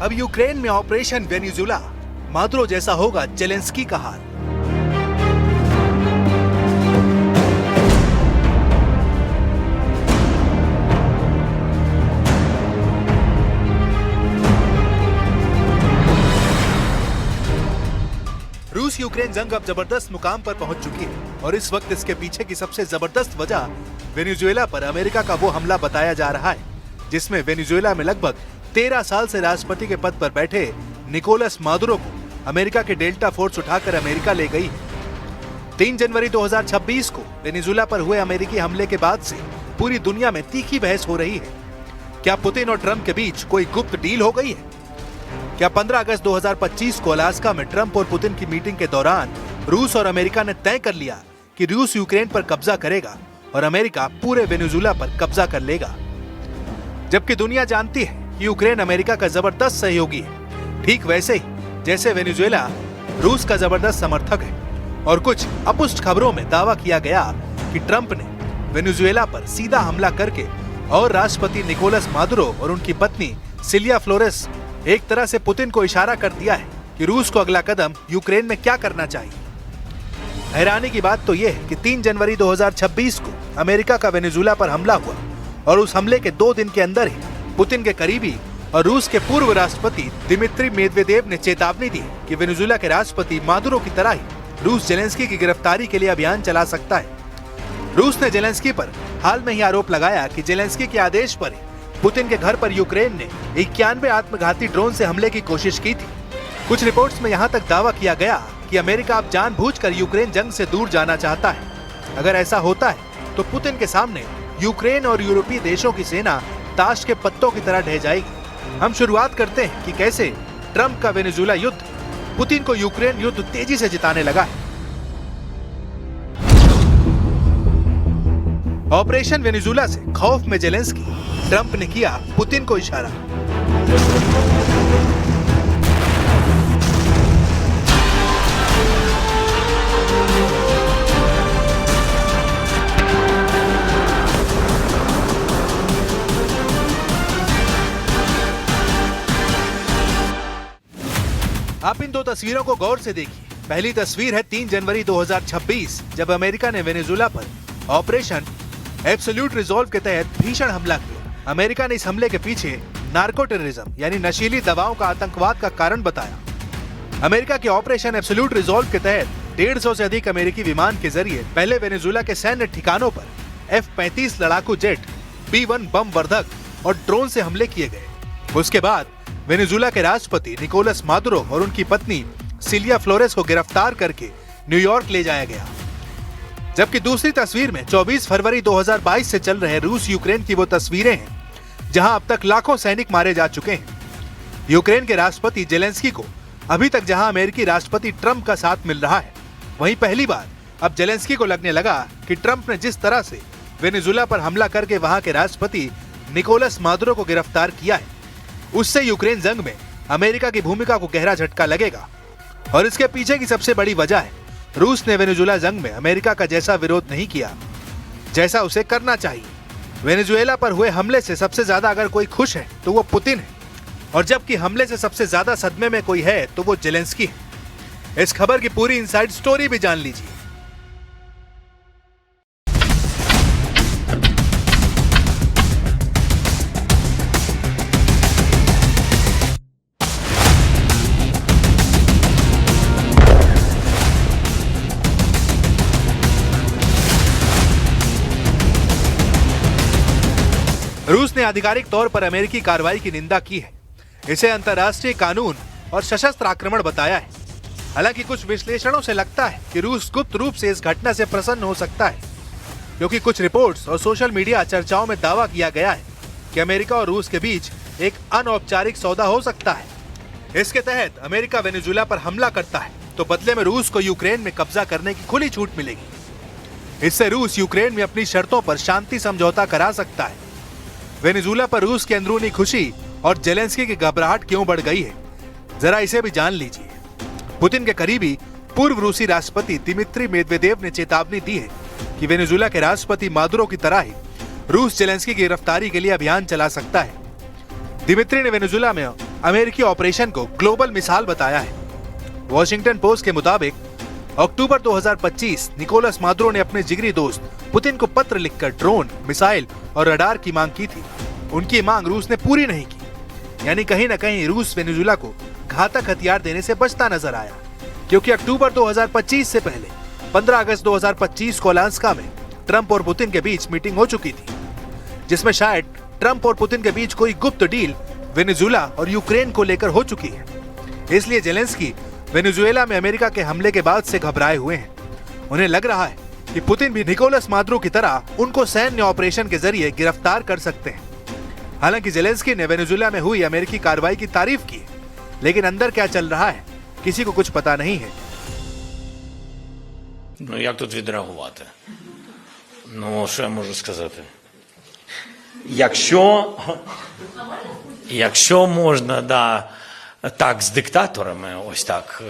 अब यूक्रेन में operation Venezuela, Maduro जैसा होगा जेलेंस्की का हाल। रूस यूक्रेन जंग अब जबरदस्त मुकाम पर पहुंच चुकी है और इस वक्त इसके पीछे की सबसे जबरदस्त वजह वेनेजुएला पर अमेरिका का वो हमला बताया जा रहा है, जिसमें वेनेजुएला में लगभग 13 साल से राष्ट्रपति के पद पर बैठे निकोलस मादुरो को अमेरिका के डेल्टा फोर्स उठाकर अमेरिका ले गई। 3 जनवरी 2026 को वेनेजुएला पर हुए अमेरिकी हमले के बाद से पूरी दुनिया में तीखी बहस हो रही है। क्या पुतिन और ट्रंप के बीच कोई गुप्त डील हो गई है? क्या 15 अगस्त 2025 को अलास्का में ट्रंप और पुतिन की मीटिंग के दौरान रूस और अमेरिका ने तय कर लिया कि रूस यूक्रेन पर कब्जा करेगा और अमेरिका पूरे वेनेजुएला पर कब्जा कर लेगा? जबकि दुनिया जानती है कि यूक्रेन अमेरिका का जबरदस्त सहयोगी है, ठीक वैसे ही जैसे वेनेजुएला रूस का जबरदस्त समर्थक है। और कुछ अपुष्ट खबरों में दावा किया गया कि ट्रंप ने वेनेजुएला पर सीधा हमला करके और राष्ट्रपति निकोलस मादुरो और उनकी पत्नी सिलिया फ्लोरेस एक तरह से पुतिन को इशारा कर दिया है कि रूस को अगला कदम यूक्रेन में क्या करना चाहिए। हैरानी की बात तो यह है कि 3 जनवरी 2026 को अमेरिका का वेनेजुएला पर हमला हुआ और उस हमले के 2 दिन के अंदर ही पुतिन के करीबी और रूस के पूर्व राष्ट्रपति दिमित्री मेदवेदेव ने चेतावनी दी कि वेनेजुएला के राष्ट्रपति मादुरो की तरह ही रूस जेलेंस्की की गिरफ्तारी के लिए अभियान चला सकता है। रूस ने जेलेंस्की पर हाल में ही आरोप लगाया कि जेलेंस्की के आदेश पर पुतिन के घर पर यूक्रेन ने 91 आत्मघाती ड्रोन से हमले की कोशिश की थी। कुछ रिपोर्ट्स में यहाँ तक दावा किया गया कि अमेरिका अब जानबूझकर यूक्रेन जंग से दूर जाना चाहता है। अगर ऐसा होता है तो पुतिन के सामने यूक्रेन और यूरोपीय देशों की सेना ताश के पत्तों की तरह ढह जाएगी। हम शुरुआत करते हैं कि कैसे ट्रंप का वेनेजुएला युद्ध पुतिन को यूक्रेन युद्ध तेजी से जिताने लगा है। ऑपरेशन वेनेजुएला से खौफ में जेलेंस्की, ट्रंप ने किया पुतिन को इशारा। आप इन 2 तस्वीरों को गौर से देखिए। पहली तस्वीर है 3 जनवरी 2026, जब अमेरिका ने वेनेजुएला पर ऑपरेशन एब्सोल्यूट रिजॉल्व के तहत भीषण हमला किया। अमेरिका ने इस हमले के पीछे नार्को टेररिज्म यानी नशीली दवाओं का आतंकवाद का कारण बताया। अमेरिका के ऑपरेशन एब्सोल्यूट रिजॉल्व के तहत 150 से अधिक अमेरिकी विमान के जरिए पहले वेनेजुएला के सैन्य ठिकानों पर F-35 लड़ाकू जेट, B-1 बम वर्धक और ड्रोन से हमले किए गए। उसके बाद वेनेजुएला के राष्ट्रपति निकोलस मादुरो और उनकी पत्नी सिलिया फ्लोरेस को गिरफ्तार करके न्यूयॉर्क ले जाया गया। जबकि दूसरी तस्वीर में 24 फरवरी 2022 से चल रहे रूस यूक्रेन की वो तस्वीरें हैं जहां अब तक लाखों सैनिक मारे जा चुके हैं। यूक्रेन के राष्ट्रपति जेलेंस्की को अभी तक जहां अमेरिकी राष्ट्रपति ट्रंप का साथ मिल रहा है, वहीं पहली बार अब जेलेंस्की को लगने लगा कि ट्रंप ने जिस तरह से वेनेजुएला पर हमला करके वहां के राष्ट्रपति निकोलस मादुरो को गिरफ्तार किया है, उससे यूक्रेन जंग में अमेरिका की भूमिका को गहरा झटका लगेगा। और इसके पीछे की सबसे बड़ी वजह है रूस ने वेनेजुएला जंग में अमेरिका का जैसा विरोध नहीं किया जैसा उसे करना चाहिए। वेनेजुएला पर हुए हमले से सबसे ज्यादा अगर कोई खुश है तो वो पुतिन है, और जबकि हमले से सबसे ज्यादा सदमे में कोई है तो वो जेलेंस्की है। इस खबर की पूरी इनसाइड स्टोरी भी जान लीजिए। रूस ने आधिकारिक तौर पर अमेरिकी कार्रवाई की निंदा की है, इसे अंतर्राष्ट्रीय कानून और सशस्त्र आक्रमण बताया है। हालांकि कुछ विश्लेषणों से लगता है कि रूस गुप्त रूप से इस घटना से प्रसन्न हो सकता है, क्योंकि कुछ रिपोर्ट्स और सोशल मीडिया चर्चाओं में दावा किया गया है कि अमेरिका और रूस के बीच एक अनौपचारिक सौदा हो सकता है। इसके तहत अमेरिका वेनेजुएला पर हमला करता है तो बदले में रूस को यूक्रेन में कब्जा करने की खुली छूट मिलेगी। इससे रूस यूक्रेन में अपनी शर्तों पर शांति समझौता करा सकता है। वेनेजुएला पर रूस की अंदरूनी खुशी और जेलेंस्की की घबराहट क्यों बढ़ गई है, जरा इसे भी जान लीजिए। पुतिन के करीबी पूर्व रूसी राष्ट्रपति दिमित्री मेदवेदेव ने चेतावनी दी है कि वेनेजुएला के राष्ट्रपति मादुरो की तरह ही रूस जेलेंस्की की गिरफ्तारी के लिए अभियान चला सकता है। दिमित्री ने वेनेजुएला में अमेरिकी ऑपरेशन को ग्लोबल मिसाल बताया है। वॉशिंगटन पोस्ट के मुताबिक अक्टूबर 2025 निकोलस मादुरो ने अपने जिगरी दोस्त पुतिन को पत्र लिखकर ड्रोन, मिसाइल और रडार की मांग की थी। उनकी मांग रूस ने पूरी नहीं की, यानी कहीं न कहीं रूस वेनेजुएला को घातक हथियार देने से बचता नजर आया, क्योंकि अक्टूबर 2025 से पहले 15 अगस्त 2025 को अलास्का में ट्रंप और पुतिन के बीच मीटिंग हो चुकी थी, जिसमें शायद ट्रंप और पुतिन के बीच कोई गुप्त डील वेनेजुएला और यूक्रेन को लेकर हो चुकी है। इसलिए जेलेंस्की वेनेजुएला में अमेरिका के हमले के बाद से घबराए हुए हैं। उन्हें लग रहा है कि पुतिन भी निकोलस मादुरो की तरह उनको सैन्य ऑपरेशन के जरिए गिरफ्तार कर सकते हैं। हालांकि जेलेंस्की ने वेनेजुएला में हुई अमेरिकी कार्रवाई की तारीफ की, लेकिन अंदर क्या चल रहा है किसी को कुछ पता नहीं है। Як тут відреагувати? Що я можу сказати? Якщо можна, так, з диктаторами, ось так,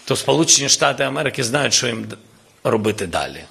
то Сполучені Штати Америки знають, що їм робити далі.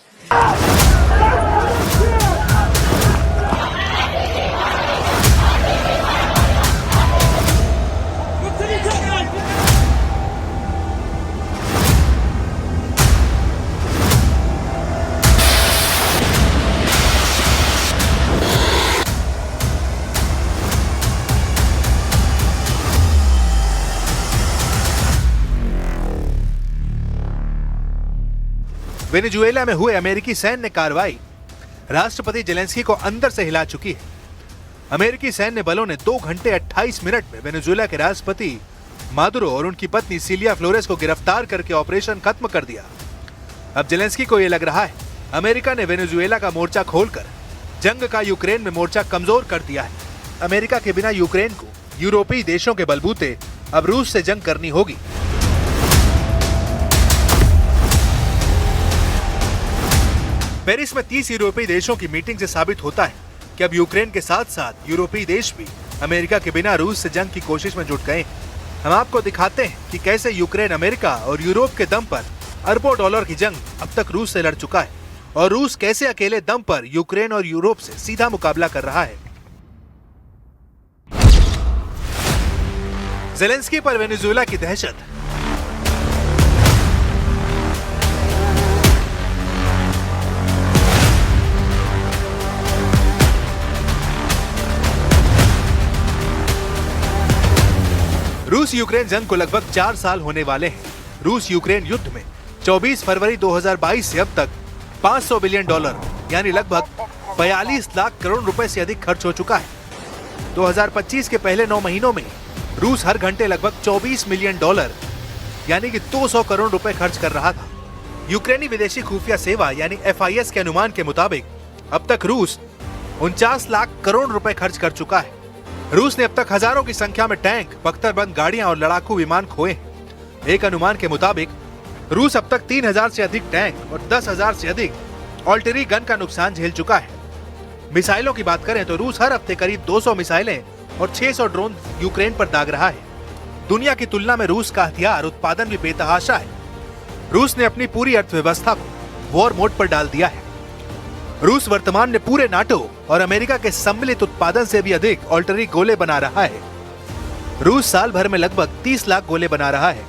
वेनेजुएला में हुए अमेरिकी सैन्य कार्रवाई राष्ट्रपति जेलेंस्की को अंदर से हिला चुकी है। अमेरिकी सैन्य बलों ने 2 घंटे 28 मिनट में वेनेजुएला के राष्ट्रपति मादुरो और उनकी पत्नी सिलिया फ्लोरेस को गिरफ्तार करके ऑपरेशन खत्म कर दिया। अब जेलेंस्की को यह लग रहा है अमेरिका ने वेनेजुएला का मोर्चा खोलकर जंग का यूक्रेन में मोर्चा कमजोर कर दिया है। अमेरिका के बिना यूक्रेन को यूरोपीय देशों के बलबूते अब रूस से जंग करनी होगी। पेरिस में 30 यूरोपीय देशों की मीटिंग से साबित होता है कि अब यूक्रेन के साथ साथ यूरोपीय देश भी अमेरिका के बिना रूस से जंग की कोशिश में जुट गए। हम आपको दिखाते हैं कि कैसे यूक्रेन अमेरिका और यूरोप के दम पर अरबों डॉलर की जंग अब तक रूस से लड़ चुका है और रूस कैसे अकेले दम पर यूक्रेन और यूरोप से सीधा मुकाबला कर रहा है। जेलेंस्की पर वेनेजुएला की दहशत। रूस यूक्रेन जंग को लगभग 4 साल होने वाले हैं। रूस यूक्रेन युद्ध में 24 फरवरी 2022 से अब तक $500 बिलियन यानी लगभग 42 लाख करोड़ रुपए से अधिक खर्च हो चुका है। 2025 के पहले 9 महीनों में रूस हर घंटे लगभग $24 मिलियन यानी कि 200 करोड़ रुपए खर्च कर रहा था। यूक्रेनी विदेशी खुफिया सेवा यानी FIS के अनुमान के मुताबिक अब तक रूस 49 लाख करोड़ रुपए खर्च कर चुका है। रूस ने अब तक हजारों की संख्या में टैंक, बख्तरबंद गाड़ियां और लड़ाकू विमान खोए हैं। एक अनुमान के मुताबिक रूस अब तक 3000 से अधिक टैंक और 10,000 से अधिक ऑल्टरी गन का नुकसान झेल चुका है। मिसाइलों की बात करें तो रूस हर हफ्ते करीब 200 मिसाइलें और 600 ड्रोन यूक्रेन पर दाग रहा है। दुनिया की तुलना में रूस का हथियार उत्पादन भी बेतहाशा है। रूस ने अपनी पूरी अर्थव्यवस्था को वॉर मोड पर डाल दिया है। रूस वर्तमान में पूरे नाटो और अमेरिका के सम्मिलित उत्पादन से भी अधिक ऑल्टरी गोले बना रहा है। रूस साल भर में लगभग 30 लाख गोले बना रहा है,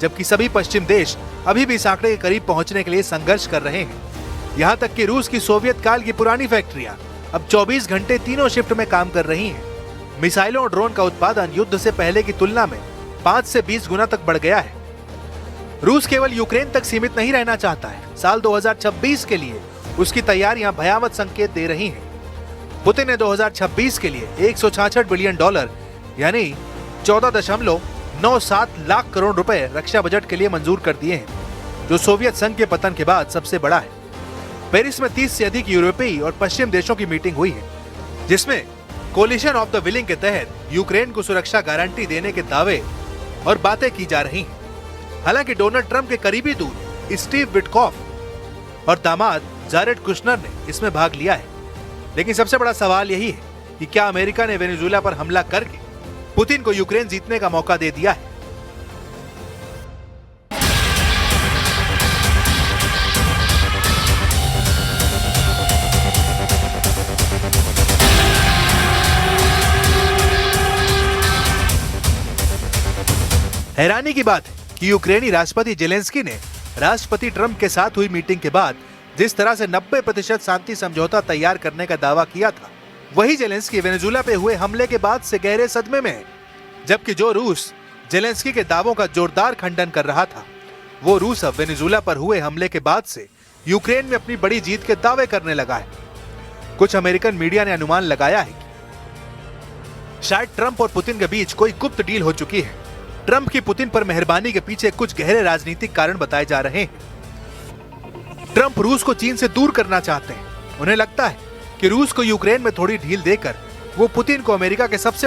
जबकि सभी पश्चिम देश अभी भी इस आंकड़े के करीब पहुंचने के लिए संघर्ष कर रहे हैं। यहाँ तक कि रूस की सोवियत काल की पुरानी फैक्ट्रियां अब 24 घंटे तीनों शिफ्ट में काम कर रही हैं। मिसाइलों और ड्रोन का उत्पादन युद्ध से पहले की तुलना में 5 से 20 गुना तक बढ़ गया है। रूस केवल यूक्रेन तक सीमित नहीं रहना चाहता है। साल 2026 के लिए उसकी तैयारियां भयावह संकेत दे रही हैं। पुतिन ने 2026 के लिए $166 बिलियन यानी 14.97 लाख करोड़ रुपए रक्षा बजट के लिए मंजूर कर दिए हैं, जो सोवियत संघ के पतन के बाद सबसे बड़ा है। पेरिस में 30 से अधिक यूरोपीय और पश्चिम देशों की मीटिंग हुई है, जिसमें कोलिशन ऑफ द विलिंग के तहत यूक्रेन को सुरक्षा गारंटी देने के दावे और बातें की जा रही हैं। हालांकि डोनाल्ड ट्रंप के करीबी दूत स्टीव विटकॉफ और दामाद जारेड कुशनर ने इसमें भाग लिया है। लेकिन सबसे बड़ा सवाल यही है कि क्या अमेरिका ने वेनेजुएला पर हमला करके पुतिन को यूक्रेन जीतने का मौका दे दिया है? हैरानी की बात है कि यूक्रेनी राष्ट्रपति जेलेंस्की ने राष्ट्रपति ट्रंप के साथ हुई मीटिंग के बाद जिस तरह से 90% शांति समझौता तैयार करने का दावा किया था, वही जेलेंस्की वेनेजुएला पे हुए हमले के बाद से गहरे सदमे में है। जबकि जो रूस जेलेंस्की के दावों का जोरदार खंडन कर रहा था, वो रूस अब वेनेजुएला पर हुए हमले के बाद से यूक्रेन में अपनी बड़ी जीत के दावे करने लगा है। कुछ अमेरिकन मीडिया ने अनुमान लगाया है कि शायद ट्रंप और पुतिन के बीच कोई गुप्त डील हो चुकी है। ट्रंप की पुतिन पर मेहरबानी के पीछे कुछ गहरे राजनीतिक कारण बताए जा रहे हैं। ट्रंप रूस को चीन से दूर करना चाहते हैं। उन्हें लगता है कि रूस को यूक्रेन में थोड़ी ढील देकर वो पुतिन को अमेरिका के सबसे